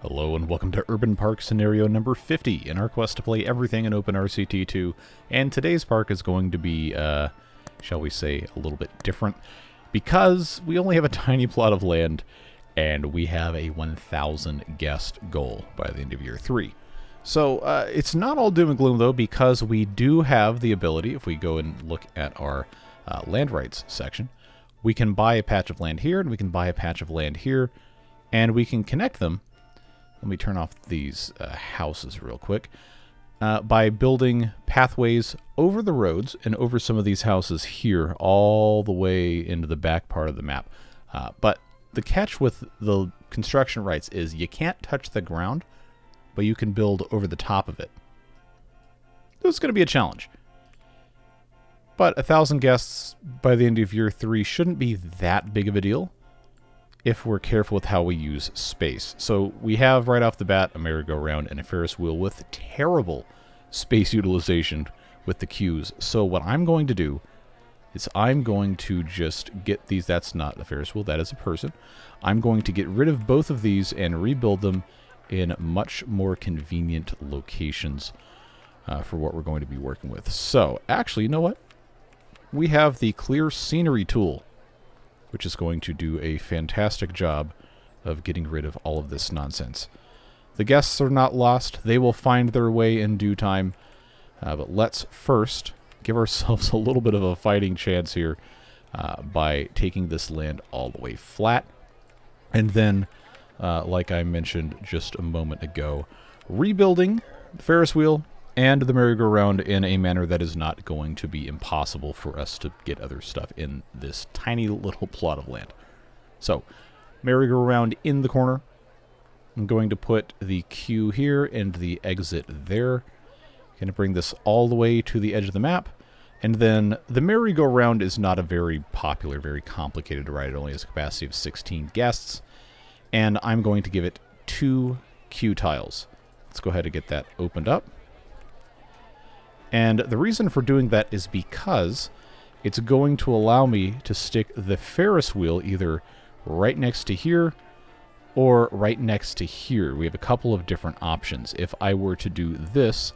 Hello and welcome to Urban Park scenario number 50 in our quest to play everything in OpenRCT2. And today's park is going to be, shall we say, a little bit different because we only have a tiny plot of land and we have a 1,000 guest goal by the end of year 3. So it's not all doom and gloom though, because we do have the ability, if we go and look at our land rights section, we can buy a patch of land here and we can buy a patch of land here and we can connect them. Let me turn off these houses real quick. By building pathways over the roads and over some of these houses here all the way into the back part of the map. But the catch with the construction rights is you can't touch the ground, but you can build over the top of it. This is going to be a challenge. But 1,000 guests by the end of year 3 shouldn't be that big of a deal if we're careful with how we use space. So we have right off the bat a merry-go-round and a Ferris wheel with terrible space utilization with the queues. So what I'm going to do is I'm going to just get these. That's not a Ferris wheel, that is a person. I'm going to get rid of both of these and rebuild them in much more convenient locations for what we're going to be working with. So actually, you know what? We have the clear scenery tool, which is going to do a fantastic job of getting rid of all of this nonsense. The guests are not lost. They will find their way in due time. But let's first give ourselves a little bit of a fighting chance here by taking this land all the way flat. And then, like I mentioned just a moment ago, rebuilding the Ferris wheel and the merry-go-round in a manner that is not going to be impossible for us to get other stuff in this tiny little plot of land. So, merry-go-round in the corner. I'm going to put the queue here and the exit there. Going to bring this all the way to the edge of the map. And then the merry-go-round is not a very popular, very complicated ride. It only has a capacity of 16 guests. And I'm going to give it 2 queue tiles. Let's go ahead and get that opened up. And the reason for doing that is because it's going to allow me to stick the Ferris wheel either right next to here or right next to here. We have a couple of different options. If I were to do this,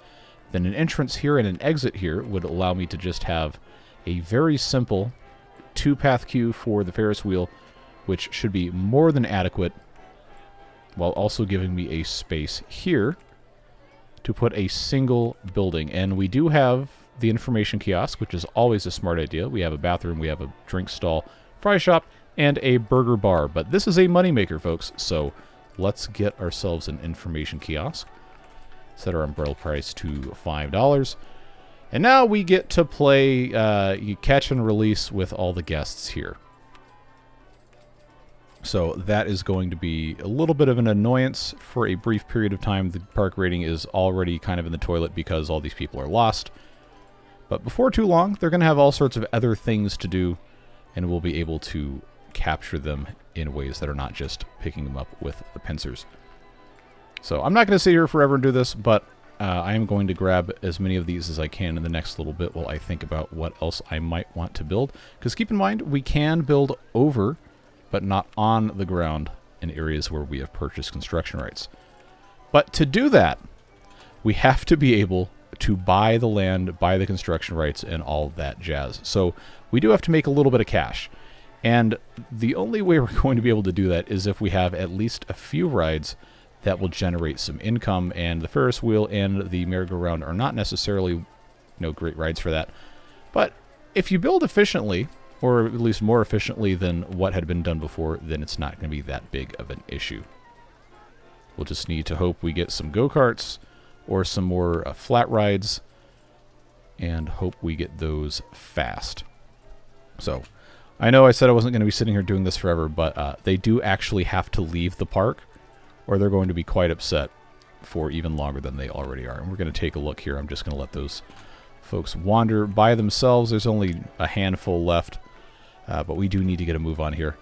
then an entrance here and an exit here would allow me to just have a very simple 2-path queue for the Ferris wheel, which should be more than adequate, while also giving me a space here to put a single building. And we do have the information kiosk, which is always a smart idea. We have a bathroom, we have a drink stall, fry shop, and a burger bar. But this is a moneymaker, folks, so let's get ourselves an information kiosk. Set our umbrella price to $5. And now we get to play you catch and release with all the guests here. So that is going to be a little bit of an annoyance for a brief period of time. The park rating is already kind of in the toilet because all these people are lost. But before too long, they're going to have all sorts of other things to do, and we'll be able to capture them in ways that are not just picking them up with the pincers. So I'm not going to sit here forever and do this, but I am going to grab as many of these as I can in the next little bit while I think about what else I might want to build. Because keep in mind, we can build over, but not on the ground in areas where we have purchased construction rights. But to do that, we have to be able to buy the land, buy the construction rights, and all that jazz. So we do have to make a little bit of cash. And the only way we're going to be able to do that is if we have at least a few rides that will generate some income, and the Ferris wheel and the merry-go-round are not necessarily, great rides for that. But if you build efficiently, or at least more efficiently than what had been done before, then it's not going to be that big of an issue. We'll just need to hope we get some go-karts or some more flat rides, and hope we get those fast. So, I know I said I wasn't going to be sitting here doing this forever, but they do actually have to leave the park, or they're going to be quite upset for even longer than they already are. And we're going to take a look here. I'm just going to let those folks wander by themselves. There's only a handful left. But we do need to get a move on here.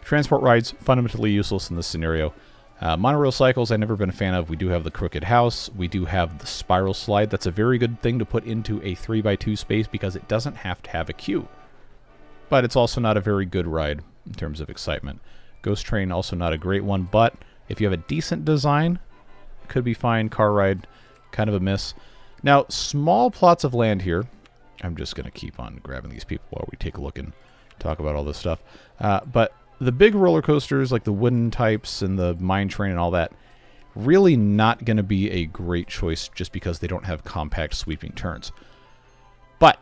Transport rides, fundamentally useless in this scenario. Monorail cycles, I've never been a fan of. We do have the crooked house. We do have the spiral slide. That's a very good thing to put into a 3x2 space because it doesn't have to have a queue. But it's also not a very good ride in terms of excitement. Ghost train, also not a great one, but If you have a decent design, could be fine. Car ride, kind of a miss. Now, small plots of land here. I'm just going to keep on grabbing these people while we take a look and talk about all this stuff. But the big roller coasters, like the wooden types and the mine train and all that, really not going to be a great choice just because they don't have compact sweeping turns. But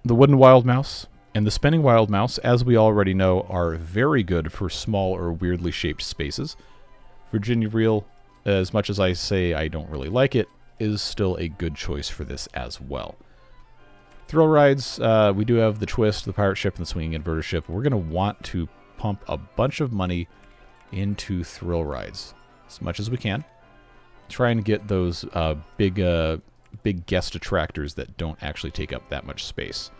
the wooden wild mouse and the spinning wild mouse, as we already know, are very good for small or weirdly shaped spaces. Virginia Reel, as much as I say I don't really like it, is still a good choice for this as well. Thrill rides, we do have the Twist, the Pirate Ship, and the Swinging Inverter Ship. We're going to want to pump a bunch of money into thrill rides as much as we can. Try and get those big guest attractors that don't actually take up that much space.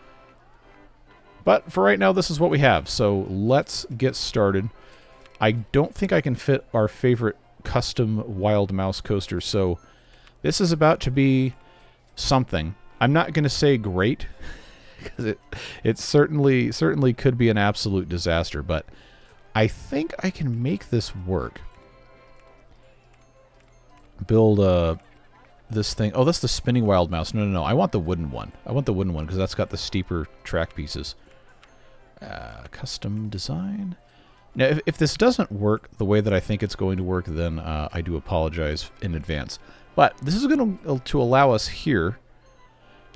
But for right now, this is what we have. So let's get started. I don't think I can fit our favorite custom Wild Mouse coaster, so this is about to be something. I'm not going to say great, because it certainly could be an absolute disaster, but I think I can make this work. Build this thing. Oh, that's the spinning Wild Mouse. No. I want the wooden one. I want the wooden one because that's got the steeper track pieces. Custom design. Now, if this doesn't work the way that I think it's going to work, then I do apologize in advance. But this is going to allow us here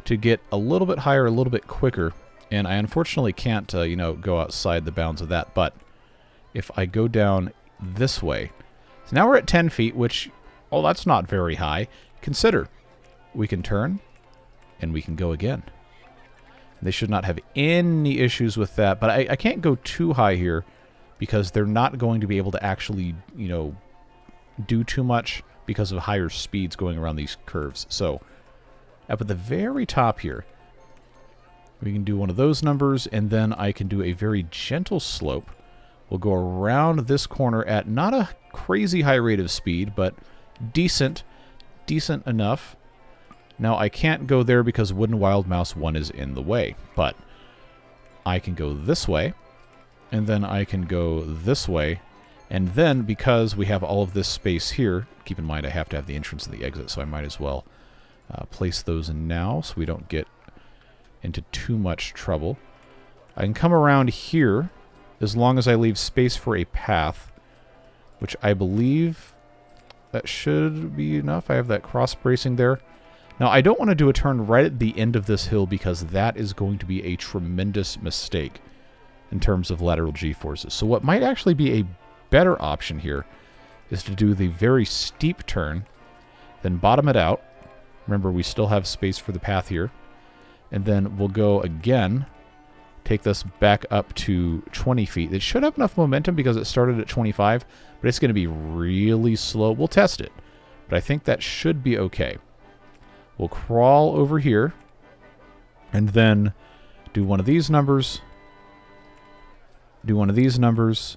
to get a little bit higher, a little bit quicker. And I unfortunately can't, go outside the bounds of that. But if I go down this way, so now we're at 10 feet, which, oh, that's not very high. Consider, we can turn and we can go again. They should not have any issues with that, but I can't go too high here because they're not going to be able to actually, do too much because of higher speeds going around these curves. So up at the very top here, we can do one of those numbers, and then I can do a very gentle slope. We'll go around this corner at not a crazy high rate of speed, but decent enough. Now, I can't go there because Wooden Wild Mouse 1 is in the way, but I can go this way, and then I can go this way, and then because we have all of this space here, keep in mind I have to have the entrance and the exit, so I might as well place those in now so we don't get into too much trouble. I can come around here as long as I leave space for a path, which I believe that should be enough. I have that cross bracing there. Now, I don't want to do a turn right at the end of this hill because that is going to be a tremendous mistake in terms of lateral G-forces. So what might actually be a better option here is to do the very steep turn, then bottom it out. Remember, we still have space for the path here. And then we'll go again, take this back up to 20 feet. It should have enough momentum because it started at 25, but it's going to be really slow. We'll test it, but I think that should be okay. We'll crawl over here and then do one of these numbers, do one of these numbers.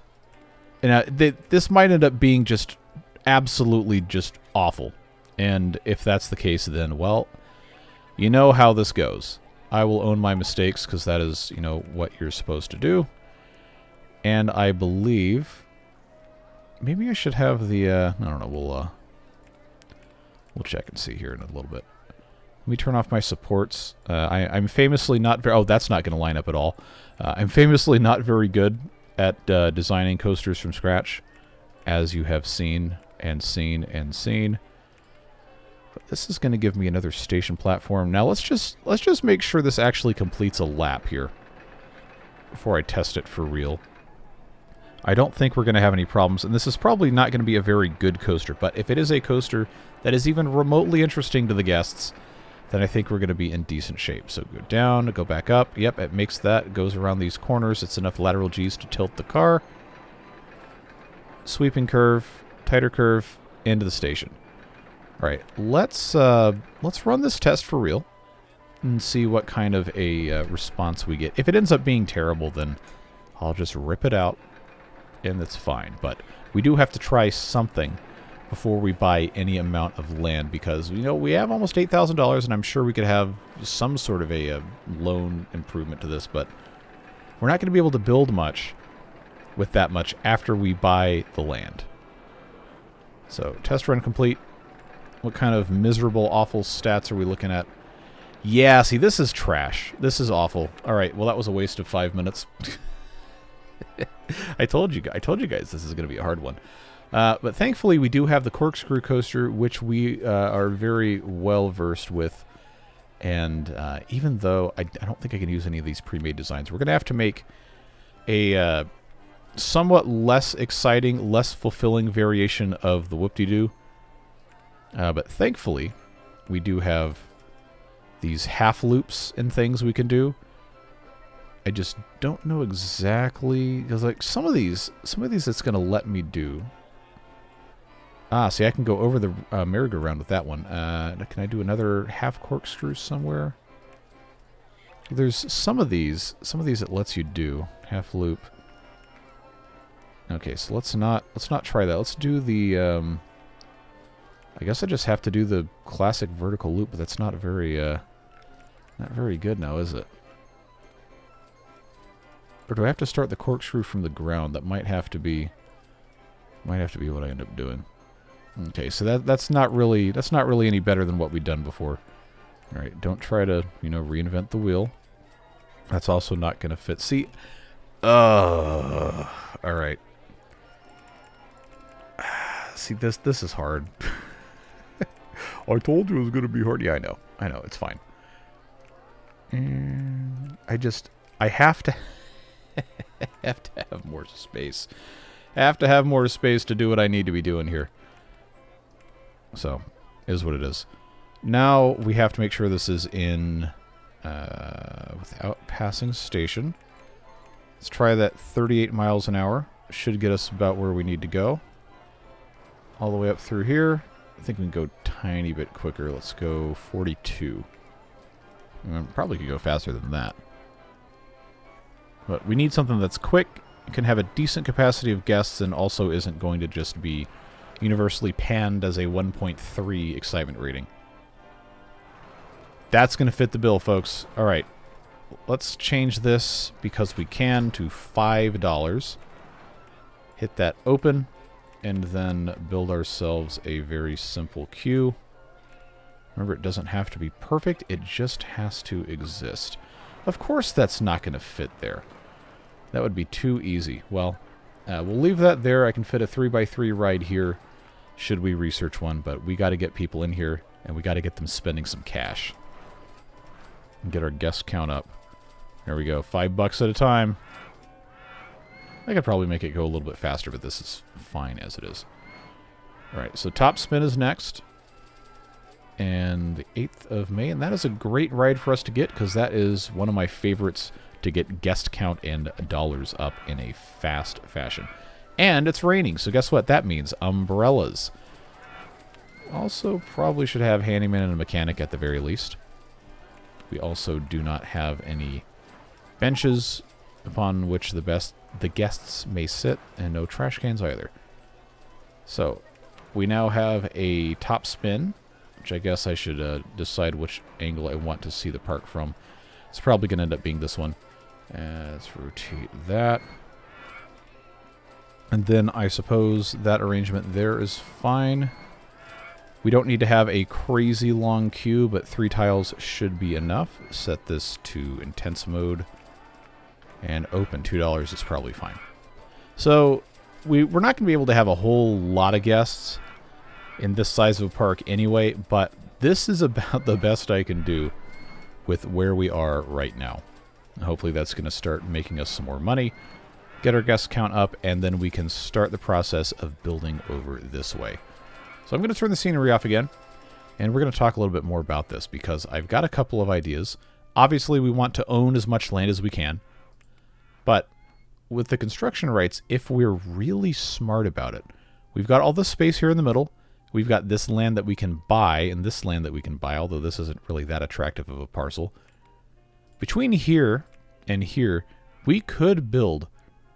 And this might end up being just absolutely just awful. And if that's the case, then, well, you know how this goes. I will own my mistakes because that is, what you're supposed to do. And I believe maybe I should have the, I don't know, we'll check and see here in a little bit. Let me turn off my supports. I'm famously not very... Oh, that's not going to line up at all. I'm famously not very good at designing coasters from scratch, as you have seen and seen and seen. But this is going to give me another station platform. Now let's just make sure this actually completes a lap here before I test it for real. I don't think we're going to have any problems, and this is probably not going to be a very good coaster, but if it is a coaster that is even remotely interesting to the guests, then I think we're going to be in decent shape. So go down, go back up. Yep, it makes that. It goes around these corners. It's enough lateral Gs to tilt the car. Sweeping curve, tighter curve, into the station. All right, let's run this test for real and see what kind of a response we get. If it ends up being terrible, then I'll just rip it out, and that's fine. But we do have to try something before we buy any amount of land, because we have almost $8,000, and I'm sure we could have some sort of a loan improvement to this, but we're not going to be able to build much with that much after we buy the land. So, test run complete. What kind of miserable, awful stats are we looking at? Yeah, see, this is trash. This is awful. All right, well, that was a waste of 5 minutes. I told you guys this is going to be a hard one. But thankfully, we do have the corkscrew coaster, which we are very well versed with. And even though I don't think I can use any of these pre-made designs, we're going to have to make a somewhat less exciting, less fulfilling variation of the whoop-de-doo. But thankfully, we do have these half loops and things we can do. I just don't know exactly, because like some of these it's going to let me do. Ah, see, I can go over the merry-go-round with that one. Can I do another half corkscrew somewhere? There's some of these it lets you do half loop. Okay, so let's not try that. Let's do the. I guess I just have to do the classic vertical loop, but that's not very good now, is it? Or do I have to start the corkscrew from the ground? That might have to be what I end up doing. Okay, so that's not really any better than what we've done before. All right, don't try to, reinvent the wheel. That's also not going to fit. See, all right. See, this is hard. I told you it was going to be hard. Yeah, I know, it's fine. And I have to have more space. I have to have more space to do what I need to be doing here. So, is what it is. Now we have to make sure this is in without passing station. Let's try that 38 miles an hour. Should get us about where we need to go. All the way up through here. I think we can go a tiny bit quicker. Let's go 42. Probably could go faster than that. But we need something that's quick, can have a decent capacity of guests, and also isn't going to just be universally panned as a 1.3 excitement rating. That's going to fit the bill, folks. All right. Let's change this, because we can, to $5. Hit that open, and then build ourselves a very simple queue. Remember, it doesn't have to be perfect. It just has to exist. Of course that's not going to fit there. That would be too easy. Well, we'll leave that there. I can fit a 3x3 ride here, should we research one, but we got to get people in here, and we got to get them spending some cash. And get our guest count up. There we go, $5 at a time. I could probably make it go a little bit faster, but this is fine as it is. Alright, so Top Spin is next. And the 8th of May, and that is a great ride for us to get, because that is one of my favorites to get guest count and dollars up in a fast fashion. And it's raining, so guess what that means? Umbrellas. Also, probably should have handyman and a mechanic at the very least. We also do not have any benches upon which the guests may sit, and no trash cans either. So, we now have a top spin, which I guess I should decide which angle I want to see the park from. It's probably going to end up being this one. Let's rotate that. And then I suppose that arrangement there is fine. We don't need to have a crazy long queue, but 3 tiles should be enough. Set this to intense mode. And open. $2 is probably fine. So, we're not going to be able to have a whole lot of guests in this size of a park anyway, but this is about the best I can do with where we are right now. Hopefully that's going to start making us some more money, get our guest count up, and then we can start the process of building over this way. So I'm going to turn the scenery off again, and we're going to talk a little bit more about this, because I've got a couple of ideas. Obviously, we want to own as much land as we can, but with the construction rights, if we're really smart about it, we've got all this space here in the middle. We've got this land that we can buy, and this land that we can buy, although this isn't really that attractive of a parcel. Between here and here, we could build,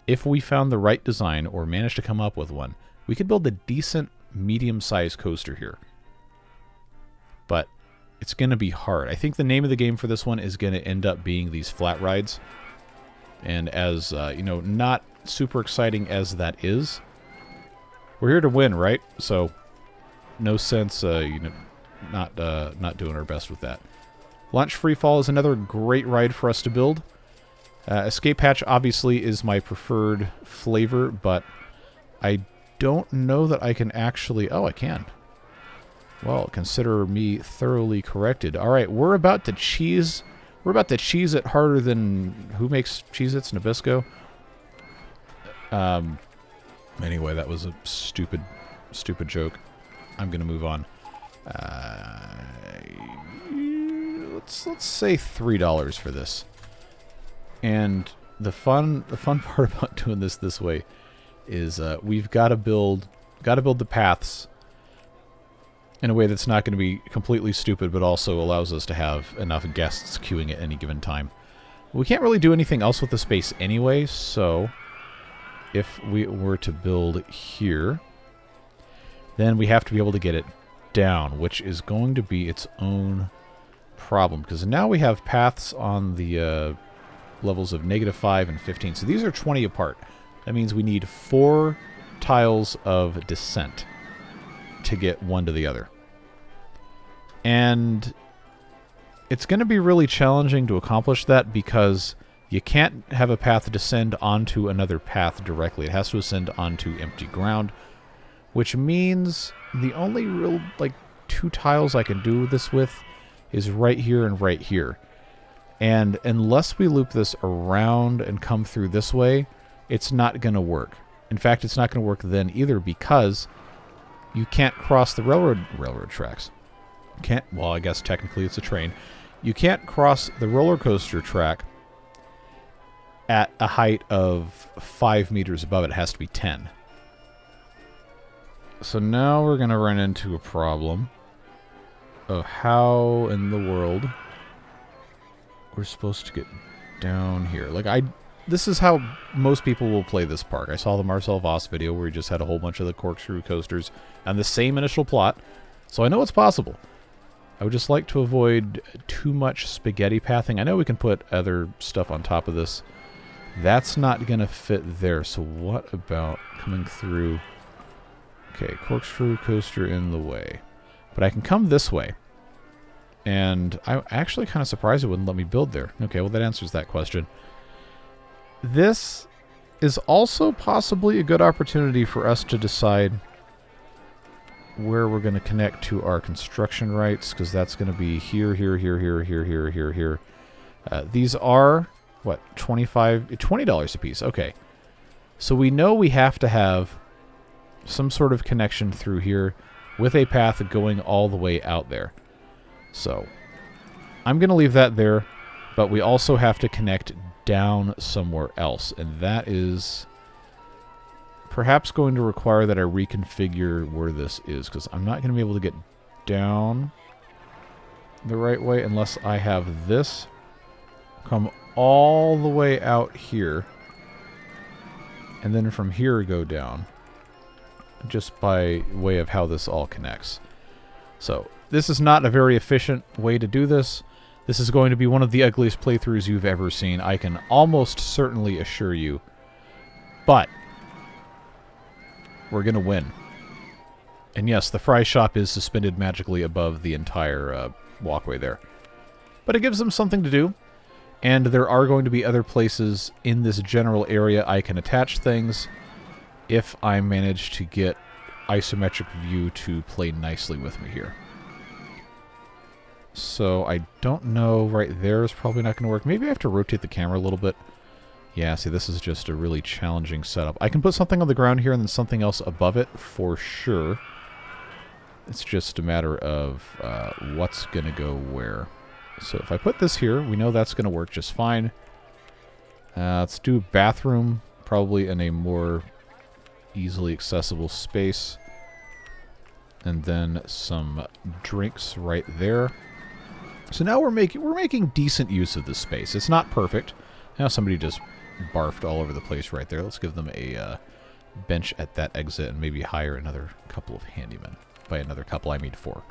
if we found the right design or managed to come up with one, we could build a decent medium-sized coaster here. But it's going to be hard. I think the name of the game for this one is going to end up being these flat rides. And as, not super exciting as that is, we're here to win, right? So no sense, not doing our best with that. Launch Freefall is another great ride for us to build. Escape Hatch obviously is my preferred flavor, but I don't know that I can actually... Oh, I can. Well, consider me thoroughly corrected. All right, we're about to cheese it harder than... Who makes Cheez-Its? Nabisco? Anyway, that was a stupid joke. I'm going to move on. Let's say $3 for this. And the fun part about doing this way is we've got to build the paths in a way that's not going to be completely stupid, but also allows us to have enough guests queuing at any given time. We can't really do anything else with the space anyway, so if we were to build here, then we have to be able to get it down, which is going to be its own problem, because now we have paths on the levels of -5 and 15. So these are 20 apart. That means we need 4 tiles of descent to get one to the other. And it's going to be really challenging to accomplish that because you can't have a path descend onto another path directly. It has to ascend onto empty ground, which means the only real, 2 tiles I can do this with is right here and right here. And unless we loop this around and come through this way, it's not going to work. In fact, it's not going to work then either because you can't cross the railroad tracks. Well, I guess technically it's a train. You can't cross the roller coaster track at a height of 5 meters above it. It has to be 10. So now we're going to run into a problem of how in the world we're supposed to get down here. This is how most people will play this park. I saw the Marcel Voss video where he just had a whole bunch of the corkscrew coasters and the same initial plot, so I know it's possible. I would just like to avoid too much spaghetti pathing. I know we can put other stuff on top of this. That's not going to fit there, so what about coming through... Okay, corkscrew coaster in the way. But I can come this way. And I'm actually kind of surprised it wouldn't let me build there. Okay, well that answers that question. This is also possibly a good opportunity for us to decide where we're going to connect to our construction rights, because that's going to be here, here, here, here, here, here, here, here. These are, what, $20 a piece. Okay. So we know we have to have some sort of connection through here with a path going all the way out there. So I'm going to leave that there, but we also have to connect down somewhere else, and that is perhaps going to require that I reconfigure where this is, because I'm not going to be able to get down the right way unless I have this come all the way out here, and then from here go down, just by way of how this all connects. So this is not a very efficient way to do this. This is going to be one of the ugliest playthroughs you've ever seen, I can almost certainly assure you. But we're going to win. And yes, the fry shop is suspended magically above the entire walkway there. But it gives them something to do. And there are going to be other places in this general area I can attach things if I manage to get isometric view to play nicely with me here. So I don't know, right there is probably not going to work. Maybe I have to rotate the camera a little bit. Yeah, see, this is just a really challenging setup. I can put something on the ground here and then something else above it for sure. It's just a matter of what's going to go where. So if I put this here, we know that's going to work just fine. Let's do bathroom, probably in a more easily accessible space. And then some drinks right there. So now we're making decent use of this space. It's not perfect. Now somebody just barfed all over the place right there. Let's give them a bench at that exit and maybe hire another couple of handymen. By another couple, I mean 4.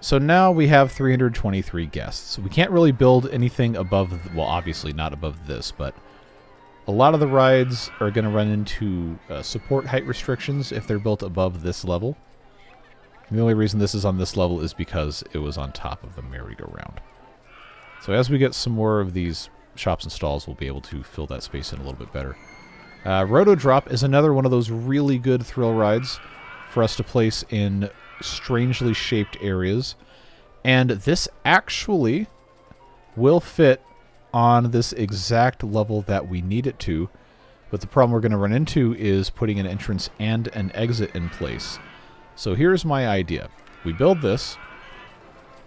So now we have 323 guests. We can't really build anything above, well, obviously not above this, but a lot of the rides are going to run into support height restrictions if they're built above this level. The only reason this is on this level is because it was on top of the merry-go-round. So as we get some more of these shops and stalls, we'll be able to fill that space in a little bit better. Roto Drop is another one of those really good thrill rides for us to place in strangely shaped areas. And this actually will fit on this exact level that we need it to. But the problem we're going to run into is putting an entrance and an exit in place. So here's my idea. We build this,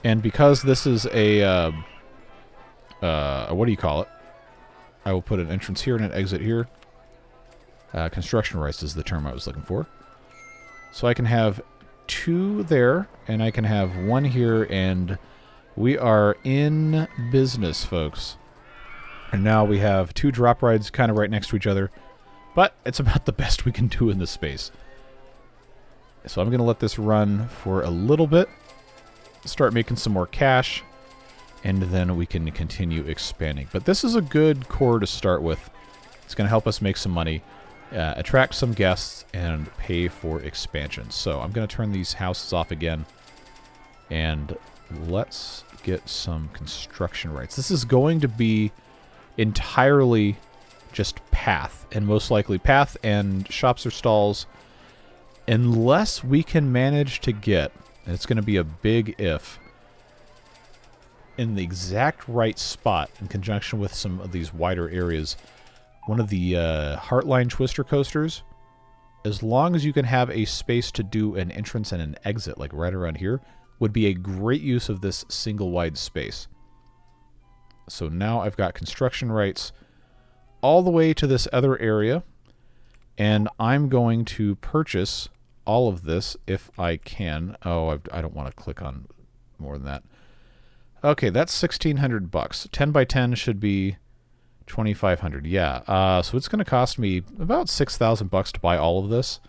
and because this is a, what do you call it? I will put an entrance here and an exit here. Construction rights is the term I was looking for. So I can have 2 there, and I can have 1 here, and we are in business, folks. And now we have 2 drop rides kind of right next to each other, but it's about the best we can do in this space. So I'm going to let this run for a little bit, start making some more cash, and then we can continue expanding. But this is a good core to start with. It's going to help us make some money, attract some guests, and pay for expansion. So I'm going to turn these houses off again, and let's get some construction rights. This is going to be entirely just path, and most likely path and shops or stalls, unless we can manage to get, and it's going to be a big if, in the exact right spot in conjunction with some of these wider areas, one of the Heartline Twister coasters, as long as you can have a space to do an entrance and an exit, like right around here, would be a great use of this single wide space. So now I've got construction rights all the way to this other area, and I'm going to purchase all of this if I can. Oh, I don't want to click on more than that. Okay, that's $1,600. 10 by 10 should be $2,500. Yeah. So it's going to cost me about $6,000 to buy all of this.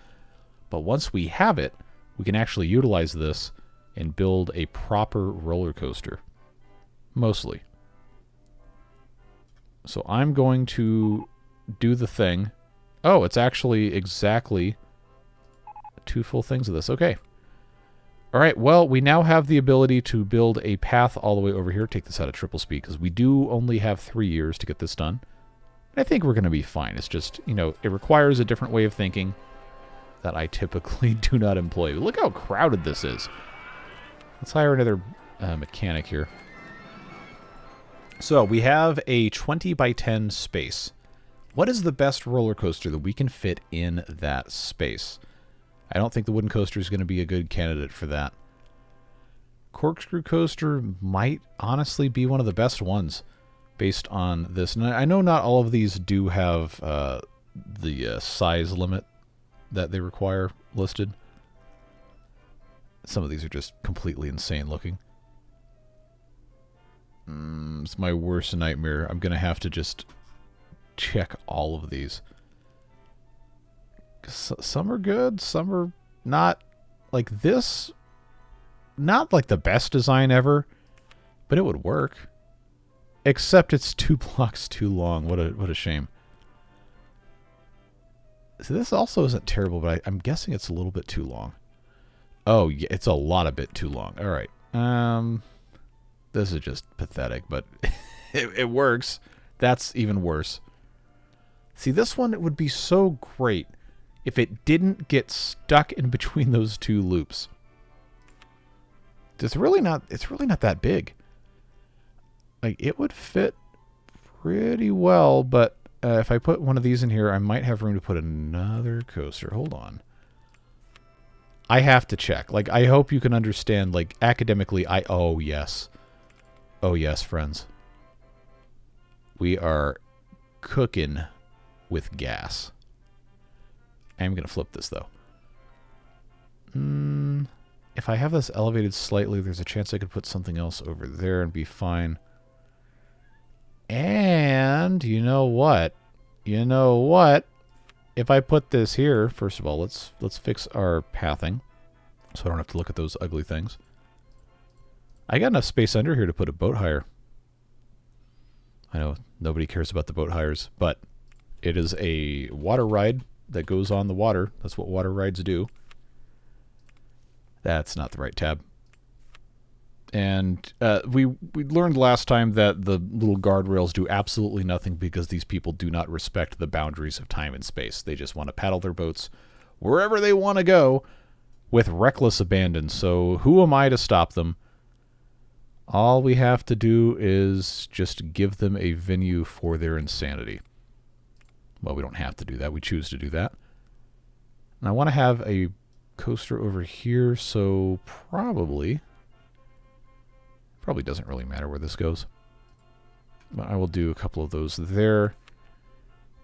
But once we have it, we can actually utilize this and build a proper roller coaster. Mostly. So I'm going to do the thing. Oh, it's actually exactly 2 full things of this. Okay. All right, well, we now have the ability to build a path all the way over here. Take this out of triple speed, because we do only have 3 years to get this done. I think we're going to be fine. It's just, you know, it requires a different way of thinking that I typically do not employ. Look how crowded this is. Let's hire another mechanic here. So we have a 20 by 10 space. What is the best roller coaster that we can fit in that space? I don't think the wooden coaster is going to be a good candidate for that. Corkscrew coaster might honestly be one of the best ones based on this. And I know not all of these do have the size limit that they require listed. Some of these are just completely insane looking. It's my worst nightmare. I'm going to have to just check all of these. Some are good, some are not. Like this, not like the best design ever, but it would work. Except it's 2 blocks too long. What a shame. So this also isn't terrible, but I'm guessing it's a little bit too long. Oh, yeah, it's a lot a bit too long. All right. This is just pathetic, but it works. That's even worse. See, this one would be so great if it didn't get stuck in between those 2 loops. It's really not that big. Like, it would fit pretty well, but if I put one of these in here, I might have room to put another coaster. Hold on. I have to check. Like, I hope you can understand, like, academically, oh, yes. Oh, yes, friends. We are cooking with gas. I'm going to flip this, though. If I have this elevated slightly, there's a chance I could put something else over there and be fine. And you know what? You know what? If I put this here, first of all, let's fix our pathing so I don't have to look at those ugly things. I got enough space under here to put a boat hire. I know nobody cares about the boat hires, but it is a water ride that goes on the water. That's what water rides do. That's not the right tab. And we learned last time that the little guardrails do absolutely nothing because these people do not respect the boundaries of time and space. They just want to paddle their boats wherever they want to go with reckless abandon. So who am I to stop them? All we have to do is just give them a venue for their insanity. Well, we don't have to do that. We choose to do that. And I want to have a coaster over here, so probably doesn't really matter where this goes. But I will do a couple of those there.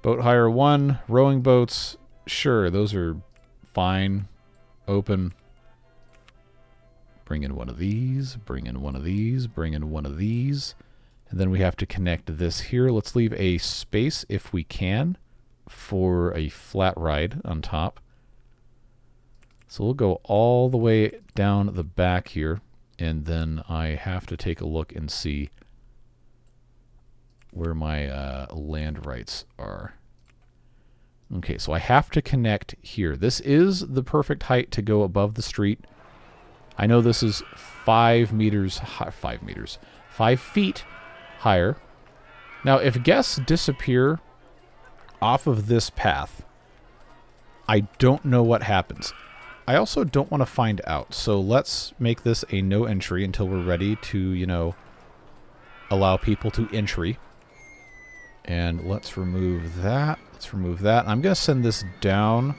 Boat hire 1, rowing boats. Sure, those are fine. Open. Bring in one of these, bring in one of these, bring in one of these. And then we have to connect this here. Let's leave a space, if we can, for a flat ride on top. So we'll go all the way down the back here. And then I have to take a look and see where my land rights are. Okay, so I have to connect here. This is the perfect height to go above the street. I know this is 5 meters high, 5 feet higher. Now, if guests disappear off of this path, I don't know what happens. I also don't want to find out, so let's make this a no entry until we're ready to, you know, allow people to entry. And let's remove that. Let's remove that. I'm going to send this down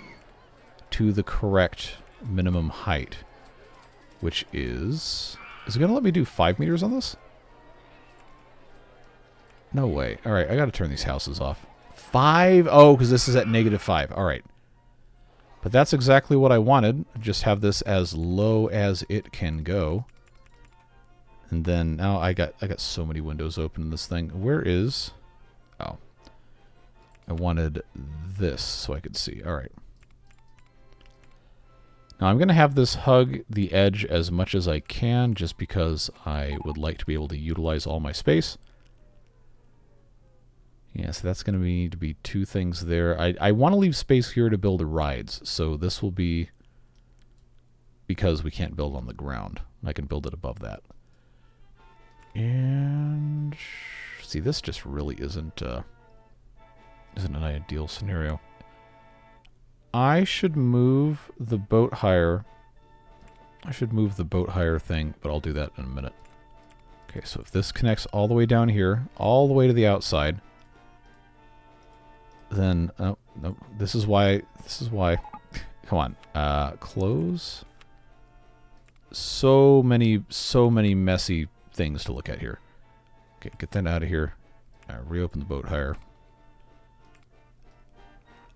to the correct minimum height, which is it going to let me do 5 meters on this? No way. All right, I got to turn these houses off. 5? Oh, because this is at -5. All right. But that's exactly what I wanted. Just have this as low as it can go. And then now I got so many windows open in this thing. Where is... Oh. I wanted this so I could see. All right. Now I'm going to have this hug the edge as much as I can just because I would like to be able to utilize all my space. Yeah, so that's going to need to be 2 things there. I want to leave space here to build rides, so this will be because we can't build on the ground. I can build it above that. And see, this just really isn't an ideal scenario. I should move the boat hire. I should move the boat hire thing, but I'll do that in a minute. Okay, so if this connects all the way down here, all the way to the outside, then oh no, this is why come on, close. So many messy things to look at here. Okay, get that out of here. Reopen the boat hire.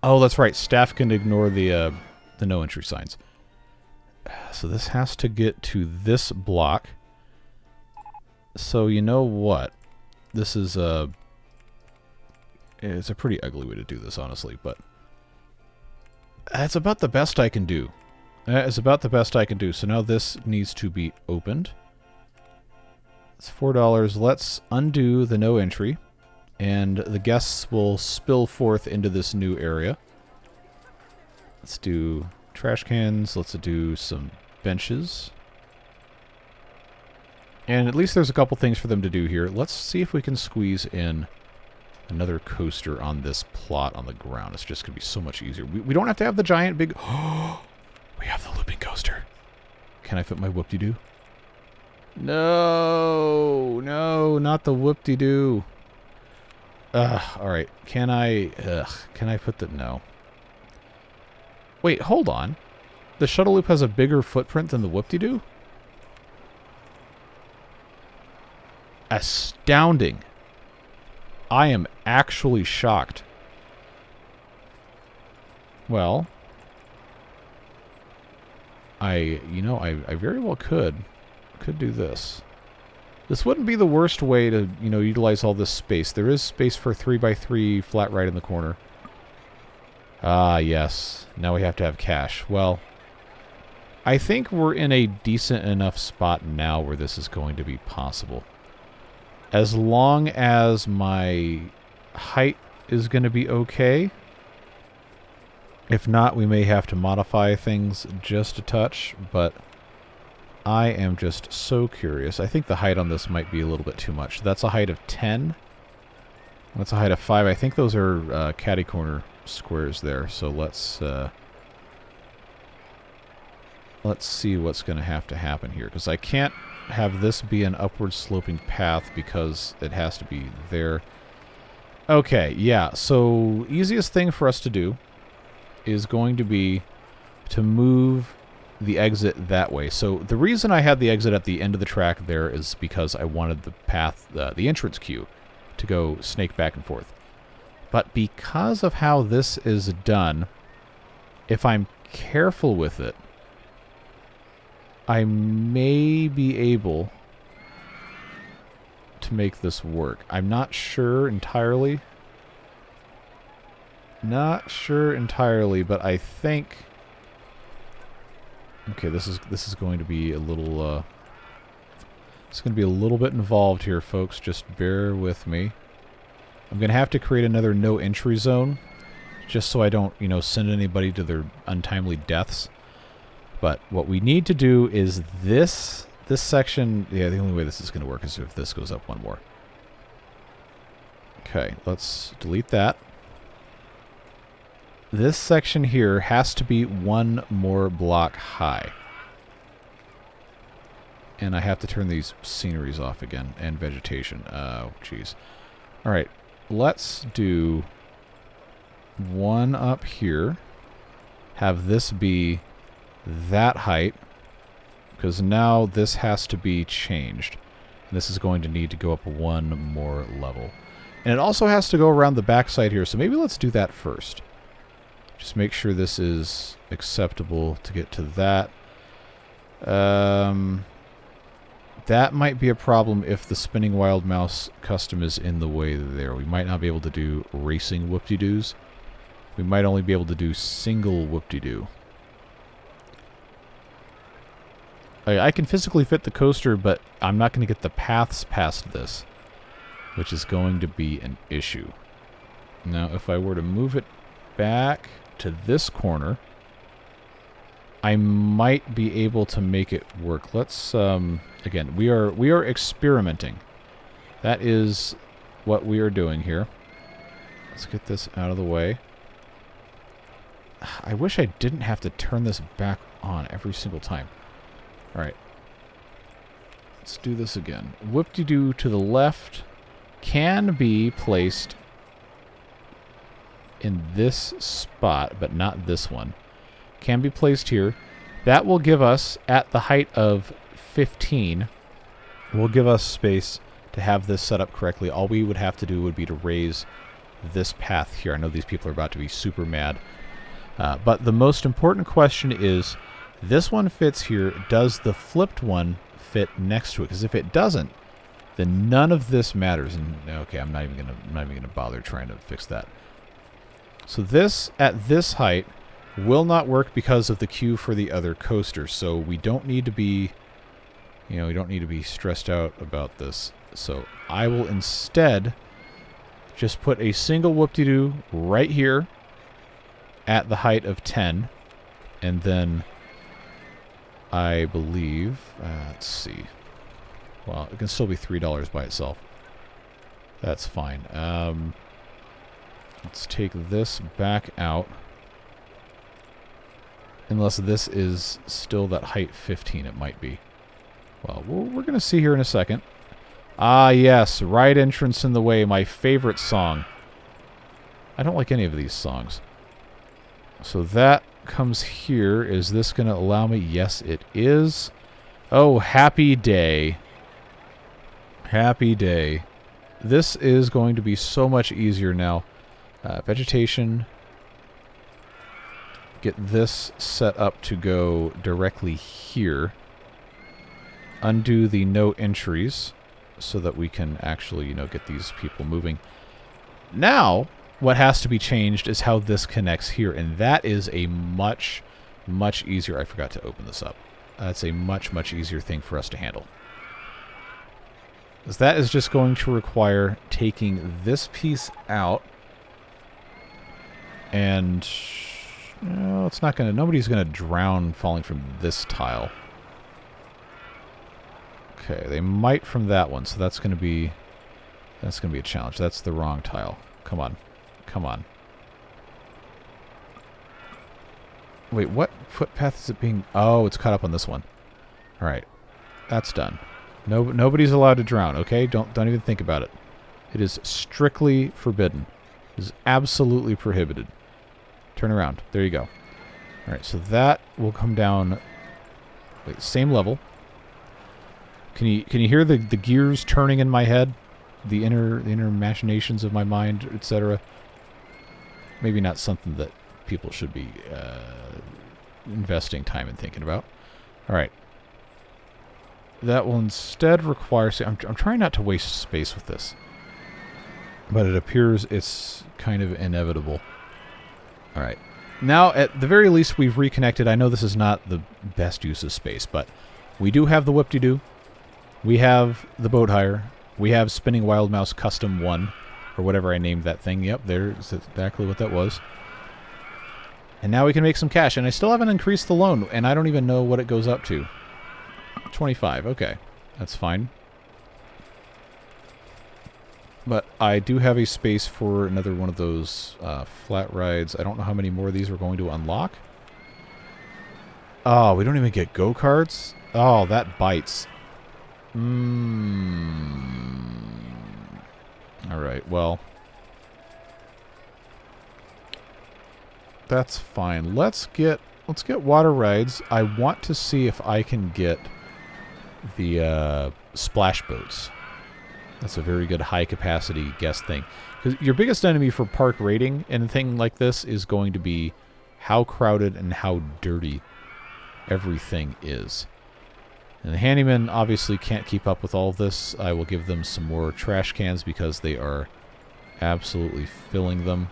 Oh, that's right. Staff can ignore the no entry signs. So this has to get to this block. So you know what? This is it's a pretty ugly way to do this, honestly, but that's about the best I can do. It's about the best I can do. So now this needs to be opened. It's $4. Let's undo the no entry, and the guests will spill forth into this new area. Let's do trash cans. Let's do some benches. And at least there's a couple things for them to do here. Let's see if we can squeeze in another coaster on this plot on the ground. It's just going to be so much easier. We don't have to have the giant big... Oh, we have the looping coaster. Can I fit my whoop-de-doo? No, not the whoop-de-doo. All right. Can I put the... No. Wait, hold on. The shuttle loop has a bigger footprint than the whoop-de-doo? Astounding. I am actually shocked. Well, I very well could do this. This wouldn't be the worst way to, utilize all this space. There is space for a 3x3 flat ride in the corner. Ah, yes. Now we have to have cash. Well, I think we're in a decent enough spot now where this is going to be possible. As long as my height is going to be okay. If not, we may have to modify things just a touch, but I am just so curious. I think the height on this might be a little bit too much. That's a height of 10. That's a height of 5. I think those are catty corner squares there. So let's see what's going to happen here. Because I can't have this be an upward sloping path because it has to be there. Okay, yeah. So easiest thing for us to do is going to be to move the exit that way. So the reason I had the exit at the end of the track there is because I wanted the path, the entrance queue, to go snake back and forth. But because of how this is done, if I'm careful with it, I may be able to make this work. I'm not sure entirely. Not sure entirely, but I think... Okay, this is going to be a little it's going to be a little bit involved here, folks. Just bear with me. I'm going to have to create another no entry zone just so I don't, you know, send anybody to their untimely deaths. But what we need to do is this section, yeah, the only way this is going to work is if this goes up one more. Okay, let's delete that. This section here has to be one more block high. And I have to turn these sceneries off again, and vegetation. Oh, jeez. Alright, let's do one up here. Have this be that height, because now this has to be changed. This is going to need to go up one more level. And it also has to go around the backside here, so maybe let's do that first. Just make sure this is acceptable to get to that. That might be a problem if the spinning wild mouse custom is in the way there. We might not be able to do racing whoop-de-doos. We might only be able to do single whoop-de-doo. I can physically fit the coaster, but I'm not going to get the paths past this, which is going to be an issue. Now, if I were to move it back to this corner, I might be able to make it work. Let's again, we are experimenting. That is what we are doing here. Let's get this out of the way. I wish I didn't have to turn this back on every single time. All right. Let's do this again. Whoop-de-doo to the left can be placed in this spot, but not this one. Can be placed here. That will give us, at the height of 15, will give us space to have this set up correctly. All we would have to do would be to raise this path here. I know these people are about to be super mad. But the most important question is, this one fits here. Does the flipped one fit next to it? Because if it doesn't, then none of this matters. And okay, I'm not even gonna bother trying to fix that. So this, at this height, will not work because of the queue for the other coaster. So we don't need to be, you know, we don't need to be stressed out about this. So I will instead just put a single whoop-de-doo right here at the height of 10. And then I believe, let's see. Well, it can still be $3 by itself. That's fine. Let's take this back out. Unless this is still that height 15, it might be. Well, we're going to see here in a second. Ah, yes, right entrance in the way, my favorite song. I don't like any of these songs. So that comes here. Is this going to allow me? Yes, it is. Oh, happy day. Happy day. This is going to be so much easier now. Vegetation. Get this set up to go directly here. Undo the no entries so that we can actually, you know, get these people moving. Now, what has to be changed is how this connects here, and that is a much, much easier... I forgot to open this up. That's a much, much easier thing for us to handle. Because that is just going to require taking this piece out. And no, it's not going to... Nobody's going to drown falling from this tile. Okay, they might from that one, so that's gonna be a challenge. That's the wrong tile. Come on. Come on. Wait, what footpath is it being... Oh, it's caught up on this one. Alright. That's done. Nobody's allowed to drown, okay? Don't even think about it. It is strictly forbidden. It is absolutely prohibited. Turn around. There you go. Alright, so that will come down... Wait, same level. Can you hear the gears turning in my head? The inner machinations of my mind, etc. Maybe not something that people should be investing time in thinking about. Alright. That will instead require... See, I'm trying not to waste space with this. But it appears it's kind of inevitable. Alright. Now, at the very least, we've reconnected. I know this is not the best use of space, but we do have the Whoop-de-Doo. We have the boat hire. We have Spinning Wild Mouse Custom 1, or whatever I named that thing. Yep, there's exactly what that was. And now we can make some cash. And I still haven't increased the loan, and I don't even know what it goes up to. 25, okay. That's fine. But I do have a space for another one of those flat rides. I don't know how many more of these we're going to unlock. Oh, we don't even get go-karts? Oh, that bites. Alright, well. That's fine. Let's get water rides. I want to see if I can get the splash boats. That's a very good high-capacity guest thing. Because your biggest enemy for park rating and a thing like this is going to be how crowded and how dirty everything is. And the handyman obviously can't keep up with all of this. I will give them some more trash cans because they are absolutely filling them.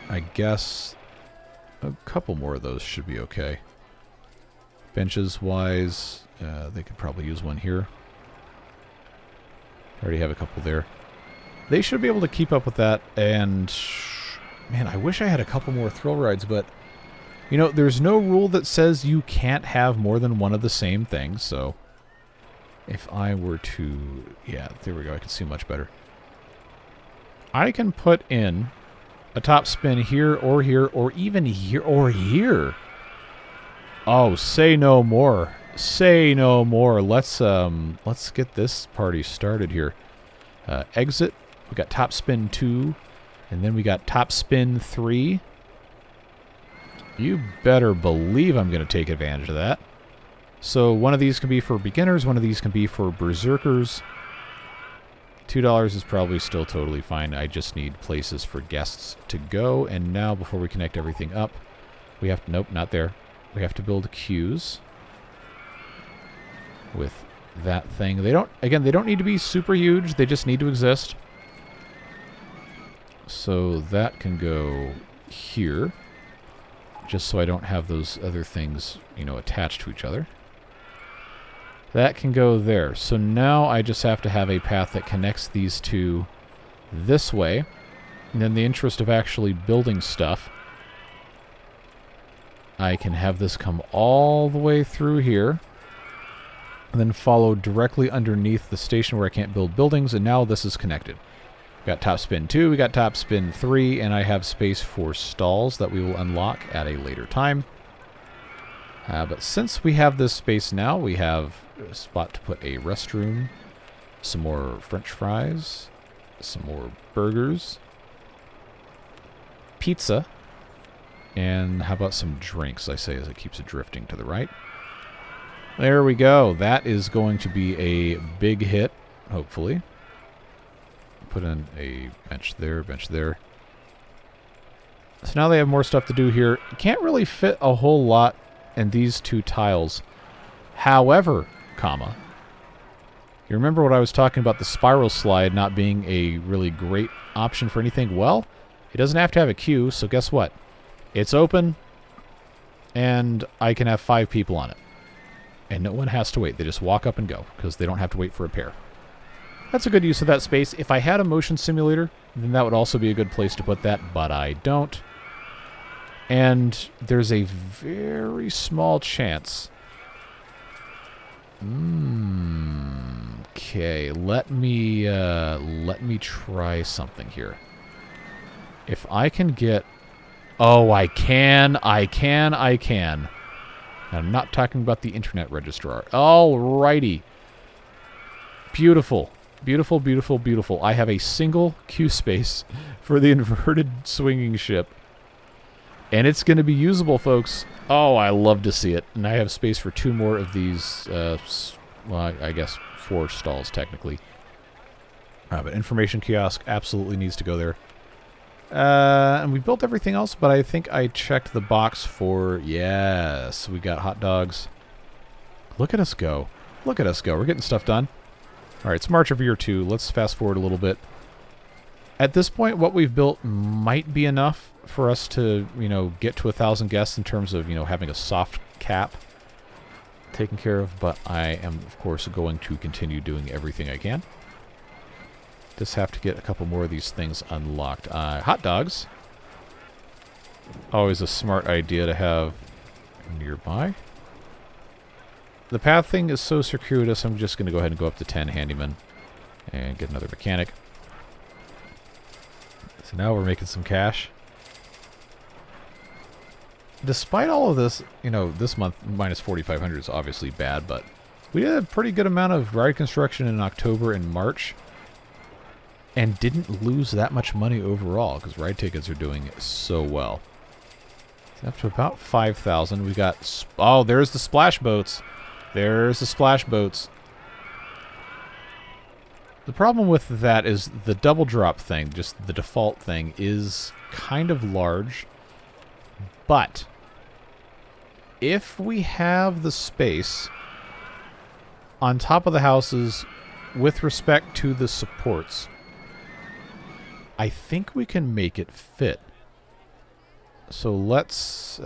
I guess a couple more of those should be okay. Benches-wise, they could probably use one here. I already have a couple there. They should be able to keep up with that, and... Man, I wish I had a couple more thrill rides, but... You know, there's no rule that says you can't have more than one of the same things, so... If I were to... Yeah, there we go, I can see much better. I can put in a top spin here, or even here, or here! Oh, say no more. Say no more. Let's get this party started here. Exit. We got top spin 2, and then we got top spin 3. You better believe I'm going to take advantage of that. So one of these can be for beginners, one of these can be for berserkers. $2 is probably still totally fine. I just need places for guests to go. And now, before we connect everything up, we have to... Nope, not there. We have to build queues with that thing. They don't need to be super huge. They just need to exist. So that can go here, just so I don't have those other things, you know, attached to each other. That can go there. So now I just have to have a path that connects these two this way. And in the interest of actually building stuff, I can have this come all the way through here, and then follow directly underneath the station where I can't build buildings, and now this is connected. We got top spin 2, we got top spin 3, and I have space for stalls that we will unlock at a later time. But since we have this space now, we have a spot to put a restroom, some more French fries, some more burgers, pizza, and how about some drinks, I say as it keeps it drifting to the right. There we go. That is going to be a big hit, hopefully. Put in a bench there, bench there. So now they have more stuff to do here. Can't really fit a whole lot in these two tiles. However, comma, you remember what I was talking about the spiral slide not being a really great option for anything? Well, it doesn't have to have a queue, so guess what? It's open, and I can have 5 people on it. And no one has to wait. They just walk up and go, because they don't have to wait for a pair. That's a good use of that space. If I had a motion simulator, then that would also be a good place to put that, but I don't. And there's a very small chance Okay, let me try something here. If I can get... Oh, I can. I'm not talking about the internet registrar. Alrighty. Beautiful. Beautiful, beautiful, beautiful. I have a single queue space for the inverted swinging ship. And it's going to be usable, folks. Oh, I love to see it. And I have space for 2 more of these, well, I guess 4 stalls, technically. But information kiosk absolutely needs to go there. And we built everything else, but I think I checked the box for... Yes, we got hot dogs. Look at us go. Look at us go. We're getting stuff done. All right, it's March of year 2. Let's fast forward a little bit. At this point, what we've built might be enough for us to, you know, get to 1,000 guests in terms of, you know, having a soft cap taken care of, but I am, of course, going to continue doing everything I can. Just have to get a couple more of these things unlocked. Hot dogs. Always a smart idea to have nearby. The path thing is so circuitous, I'm just going to go ahead and go up to 10 handyman and get another mechanic. So now we're making some cash. Despite all of this, you know, this month minus 4,500 is obviously bad, but we did a pretty good amount of ride construction in October and March and didn't lose that much money overall because ride tickets are doing so well. So up to about 5,000. We got... Oh, there's the splash boats. There's the splash boats. The problem with that is the double drop thing, just the default thing, is kind of large. But if we have the space on top of the houses with respect to the supports, I think we can make it fit. So let's,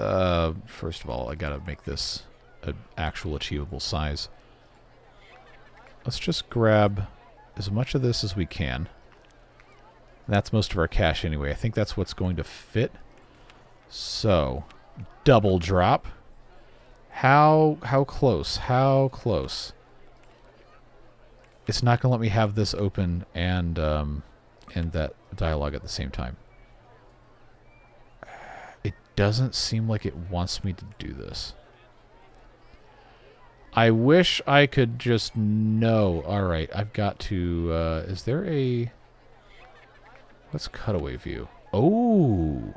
first of all, I gotta make this an actual achievable size. Let's just grab as much of this as we can. That's most of our cash anyway. I think that's what's going to fit. So, double drop. How close? How close? It's not going to let me have this open and that dialogue at the same time. It doesn't seem like it wants me to do this. I wish I could just know. Alright, I've got to... is there a... What's cutaway view? Oh!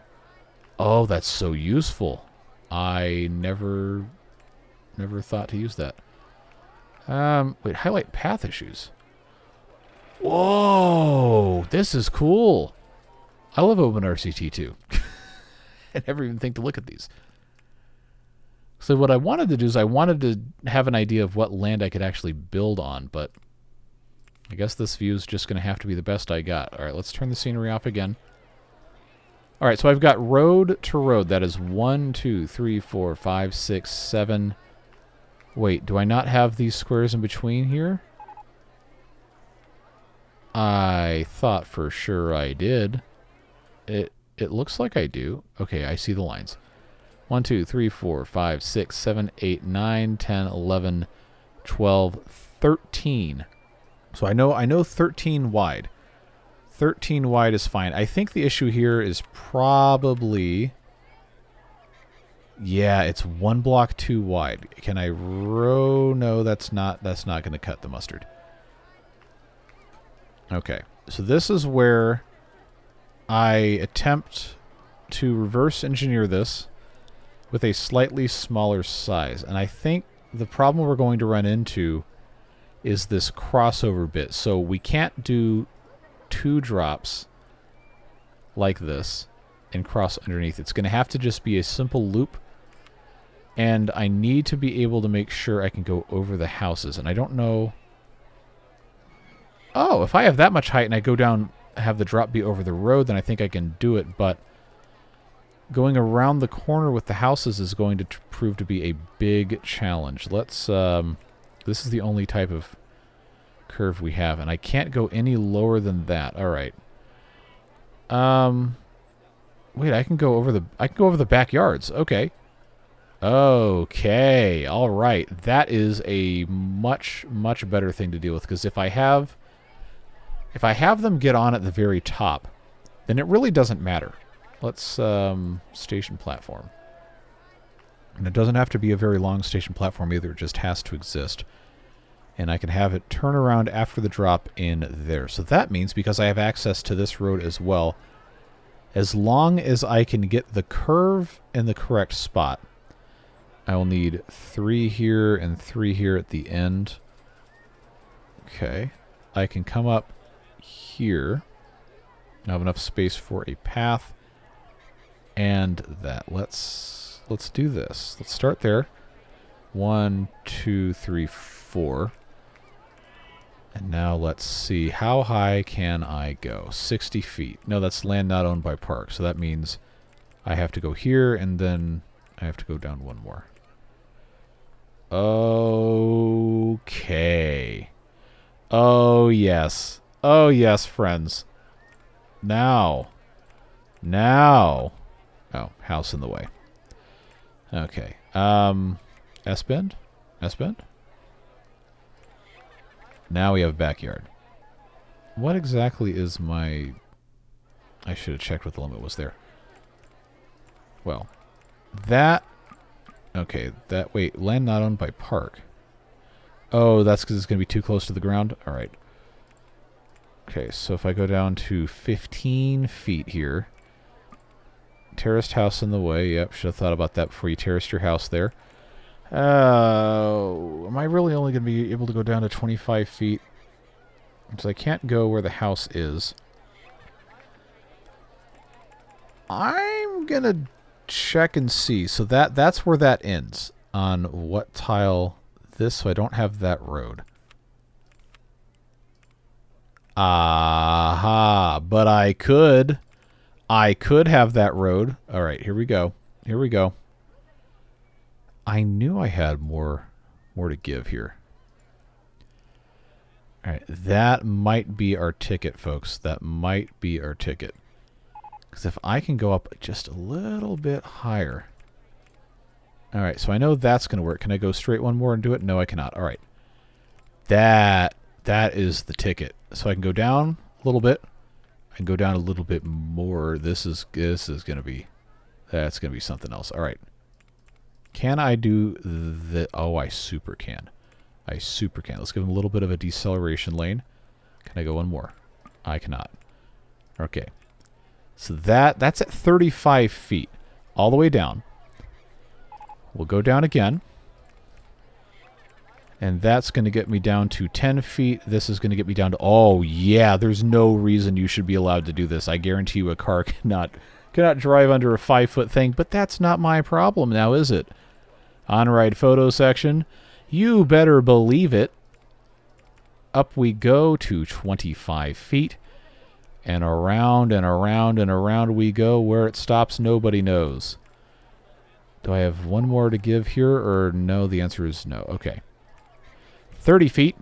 Oh, that's so useful. I never thought to use that. Wait, highlight path issues. Whoa! This is cool! I love OpenRCT too. I never even think to look at these. So what I wanted to do is I wanted to have an idea of what land I could actually build on, but I guess this view is just going to have to be the best I got. All right, let's turn the scenery off again. All right, so I've got road to road. That is 1, 2, 3, 4, 5, 6, 7. Wait, do I not have these squares in between here? I thought for sure I did. It looks like I do. Okay, I see the lines. 1, 2, 3, 4, 5, 6, 7, 8, 9, 10, 11, 12, 13. So I know 13 wide. 13 wide is fine. I think the issue here is probably... Yeah, it's 1 block too wide. Can I row? No, that's not going to cut the mustard. Okay, so this is where I attempt to reverse engineer this with a slightly smaller size. And I think the problem we're going to run into is this crossover bit. So we can't do 2 drops like this and cross underneath. It's going to have to just be a simple loop. And I need to be able to make sure I can go over the houses. And I don't know... Oh, if I have that much height and I go down, have the drop be over the road, then I think I can do it. But going around the corner with the houses is going to prove to be a big challenge. Let's... this is the only type of curve we have, and I can't go any lower than that. All right. Wait, I can go over the backyards. Okay. Okay, all right. That is a much, much better thing to deal with, because if I have them get on at the very top, then it really doesn't matter. Let's station platform. And it doesn't have to be a very long station platform either. It just has to exist. And I can have it turn around after the drop in there. So that means, because I have access to this road as well, as long as I can get the curve in the correct spot, I will need 3 here and 3 here at the end. Okay. I can come up here. I have enough space for a path. And that. Let's do this. Let's start there. 1, 2, 3, 4. And now let's see. How high can I go? 60 feet. No, that's land not owned by park. So that means I have to go here, and then I have to go down 1 more. Okay. Oh, yes. Oh, yes, friends. Now. Oh, house in the way. Okay. S-bend? S-bend? Now we have backyard. What exactly is my... I should have checked what the limit was there. Well, that... Okay, that... Wait, land not owned by park. Oh, that's because it's going to be too close to the ground? Alright. Okay, so if I go down to 15 feet here... Terraced house in the way. Yep, should have thought about that before you terraced your house there. Am I really only going to be able to go down to 25 feet? Because I can't go where the house is. I'm going to check and see. So that's where that ends. On what tile this, so I don't have that road. Aha, but I could have that road. All right, here we go. Here we go. I knew I had more to give here. All right, that might be our ticket, folks. That might be our ticket. Because if I can go up just a little bit higher. All right, so I know that's going to work. Can I go straight 1 more and do it? No, I cannot. All right. That is the ticket. So I can go down a little bit. I can go down a little bit more. This is going to be... That's going to be something else. All right. Can I do the... Oh, I super can. I super can. Let's give him a little bit of a deceleration lane. Can I go 1 more? I cannot. Okay. So that's at 35 feet. All the way down. We'll go down again. And that's going to get me down to 10 feet. This is going to get me down to... Oh, yeah. There's no reason you should be allowed to do this. I guarantee you a car cannot drive under a 5-foot thing. But that's not my problem now, is it? On-ride photo section. You better believe it. Up we go to 25 feet. And around and around and around we go. Where it stops, nobody knows. Do I have 1 more to give here? Or no? The answer is no. Okay. 30 feet.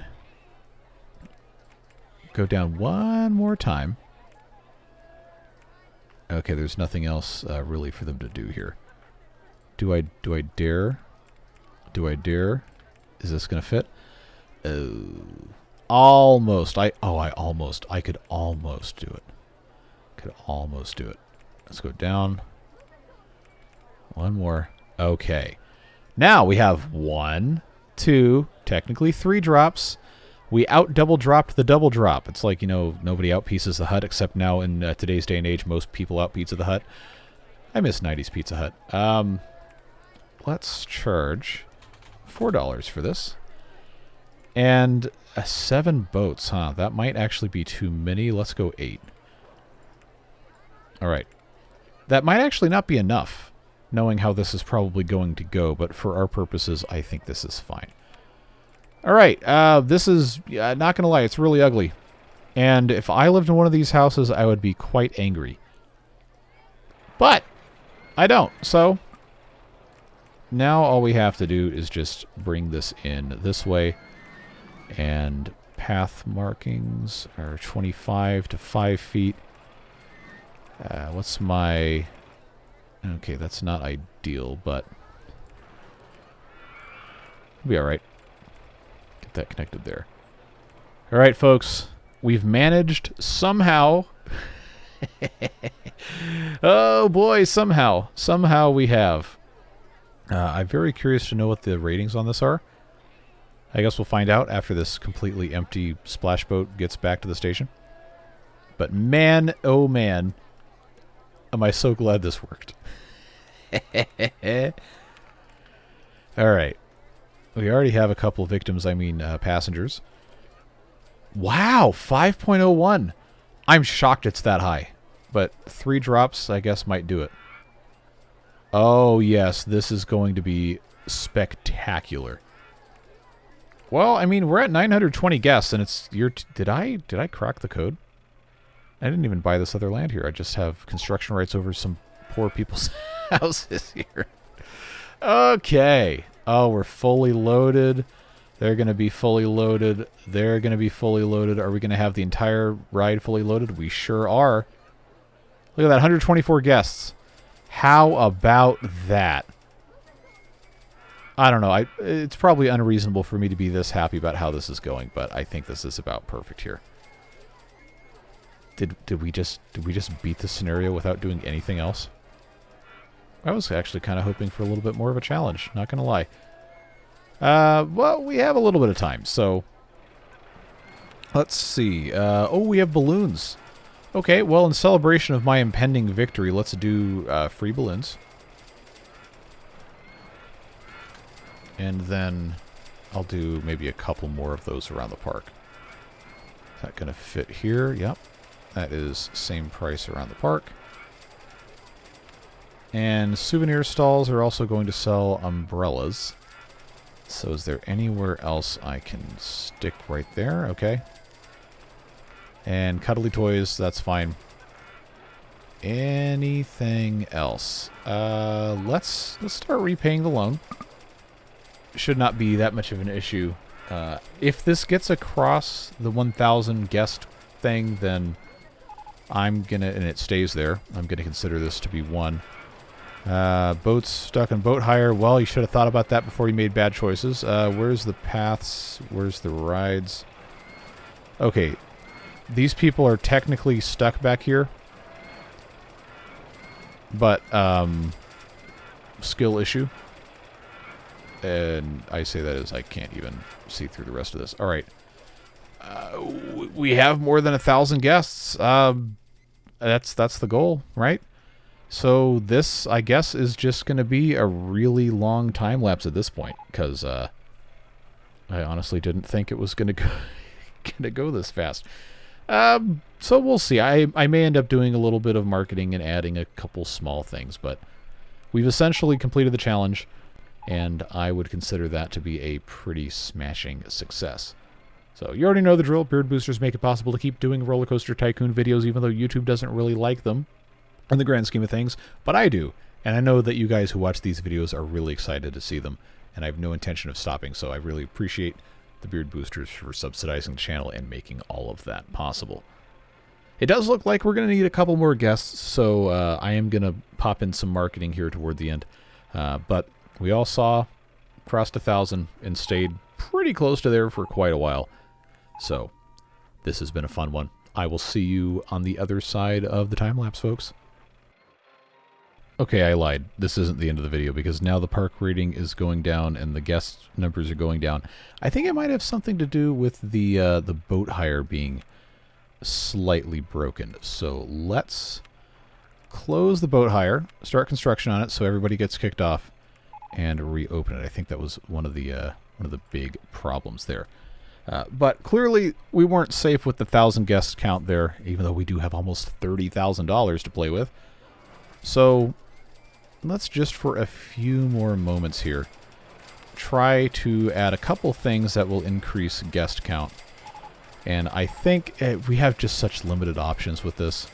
Go down 1 more time. Okay, there's nothing else really for them to do here. Do I dare? Do I dare? Is this going to fit? Almost. I could almost do it. Could almost do it. Let's go down. 1 more. Okay. Now we have 1, 2, technically 3 drops. We double dropped the double drop. It's like, you know, nobody out pieces the hut, except now in today's day and age, most people out pizza the hut. I miss 90s Pizza Hut. Let's charge $4 for this. And 7 boats, huh? That might actually be too many. Let's go 8. All right. That might actually not be enough, knowing how this is probably going to go, but for our purposes, I think this is fine. All right, this is, not going to lie, it's really ugly. And if I lived in one of these houses, I would be quite angry. But I don't, so now all we have to do is just bring this in this way. And path markings are 25 to 5 feet. What's my... Okay, that's not ideal, but We'll be alright. Get that connected there. Alright, folks. We've managed somehow... oh boy, somehow. Somehow we have. I'm very curious to know what the ratings on this are. I guess we'll find out after this completely empty splash boat gets back to the station. But man, oh man, am I so glad this worked. Alright. We already have a couple victims, passengers. Wow, 5.01. I'm shocked it's that high. But 3 drops, I guess, might do it. Oh, yes, this is going to be spectacular. Well, I mean, we're at 920 guests, and it's your... Did I crack the code? I didn't even buy this other land here. I just have construction rights over some poor people's houses here. Okay. Oh, we're fully loaded. They're going to be fully loaded. They're going to be fully loaded. Are we going to have the entire ride fully loaded? We sure are. Look at that, 124 guests. How about that? I don't know. It's probably unreasonable for me to be this happy about how this is going, but I think this is about perfect here. Did we just beat the scenario without doing anything else? I was actually kind of hoping for a little bit more of a challenge, not going to lie. Well, we have a little bit of time, so let's see. Oh, we have balloons. Okay, well, in celebration of my impending victory, let's do free balloons. And then I'll do maybe a couple more of those around the park. Is that going to fit here? Yep. That is same price around the park. And souvenir stalls are also going to sell umbrellas. So is there anywhere else I can stick right there? Okay. And cuddly toys, that's fine. Anything else? Let's start repaying the loan. Should not be that much of an issue. If this gets across the 1,000 guest thing, then I'm gonna, and it stays there, I'm gonna consider this to be 1. Boats stuck on boat hire. Well, you should have thought about that before you made bad choices. Where's the paths? Where's the rides? Okay. These people are technically stuck back here. But, skill issue. And I say that as I can't even see through the rest of this. Alright. We have more than 1,000 guests. That's the goal, right? So this, I guess, is just going to be a really long time lapse at this point, because I honestly didn't think it was going to go this fast. So we'll see. I may end up doing a little bit of marketing and adding a couple small things, but we've essentially completed the challenge, and I would consider that to be a pretty smashing success. So you already know the drill. Beard boosters make it possible to keep doing RollerCoaster Tycoon videos, even though YouTube doesn't really like them in the grand scheme of things, but I do. And I know that you guys who watch these videos are really excited to see them, and I have no intention of stopping, so I really appreciate the Beard Boosters for subsidizing the channel and making all of that possible. It does look like we're going to need a couple more guests, so I am going to pop in some marketing here toward the end. But we all saw, crossed 1,000, and stayed pretty close to there for quite a while. So, this has been a fun one. I will see you on the other side of the time-lapse, folks. Okay, I lied. This isn't the end of the video, because now the park rating is going down and the guest numbers are going down. I think it might have something to do with the boat hire being slightly broken. So let's close the boat hire, start construction on it so everybody gets kicked off, and reopen it. I think that was one of the big problems there. But clearly we weren't safe with the 1,000 guest count there, even though we do have almost $30,000 to play with. So let's just for a few more moments here try to add a couple things that will increase guest count. And I think we have just such limited options with this.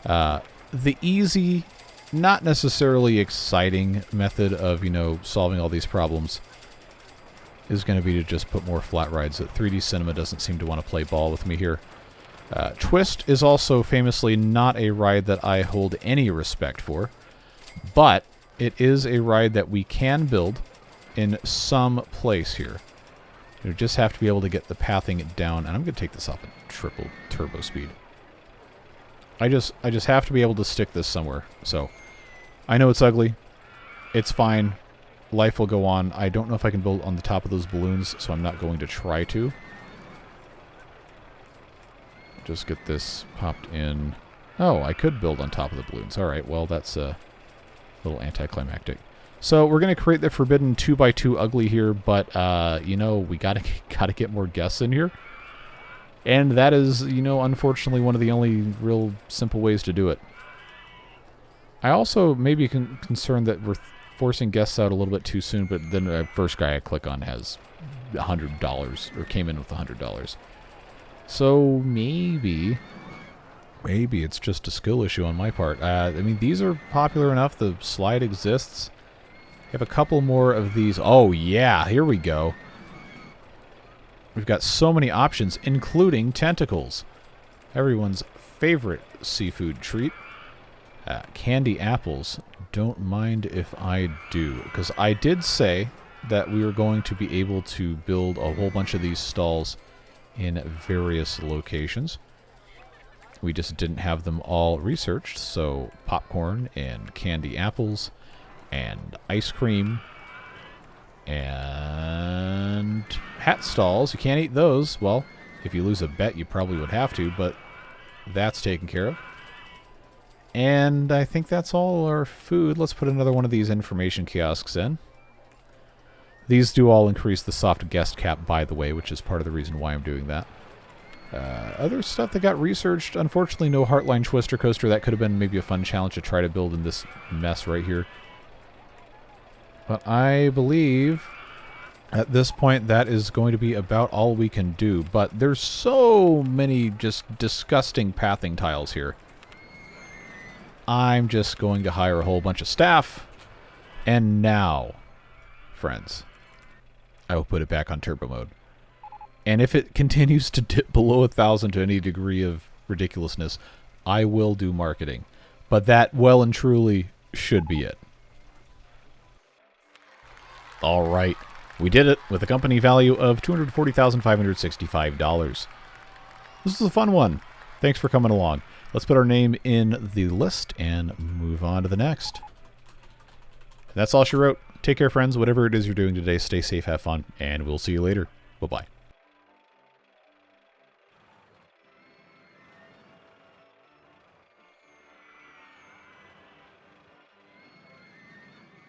The easy, not necessarily exciting method of, solving all these problems is going to be to just put more flat rides. 3D Cinema doesn't seem to want to play ball with me here. Twist is also famously not a ride that I hold any respect for, but it is a ride that we can build in some place here. You just have to be able to get the pathing down, and I'm going to take this off at triple turbo speed. I just have to be able to stick this somewhere. So, I know it's ugly. It's fine. Life will go on. I don't know if I can build on the top of those balloons, so I'm not going to try to. Just get this popped in. Oh, I could build on top of the balloons. Alright, well, that's a little anticlimactic. So we're going to create the forbidden 2x2 ugly here, but, you know, we gotta get more guests in here. And that is, you know, unfortunately one of the only real simple ways to do it. I also may be concerned that we're forcing guests out a little bit too soon, but then the first guy I click on has $100, or came in with $100. So maybe it's just a skill issue on my part. I mean, these are popular enough. The slide exists. I have a couple more of these. Oh, yeah, here we go. We've got so many options, including tentacles. Everyone's favorite seafood treat. Candy apples. Don't mind if I do. Because I did say that we were going to be able to build a whole bunch of these stalls in various locations. We just didn't have them all researched, so popcorn and candy apples and ice cream and hat stalls. You can't eat those. Well, if you lose a bet, you probably would have to, but that's taken care of. And I think that's all our food. Let's put another one of these information kiosks in. These do all increase the soft guest cap, by the way, which is part of the reason why I'm doing that. Other stuff that got researched, unfortunately no Heartline Twister Coaster. That could have been maybe a fun challenge to try to build in this mess right here. But I believe at this point that is going to be about all we can do. But there's so many just disgusting pathing tiles here. I'm just going to hire a whole bunch of staff. And now, friends, I will put it back on turbo mode. And if it continues to dip below 1,000 to any degree of ridiculousness, I will do marketing. But that, well and truly, should be it. Alright, we did it with a company value of $240,565. This was a fun one. Thanks for coming along. Let's put our name in the list and move on to the next. That's all she wrote. Take care, friends. Whatever it is you're doing today, stay safe, have fun, and we'll see you later. Bye-bye.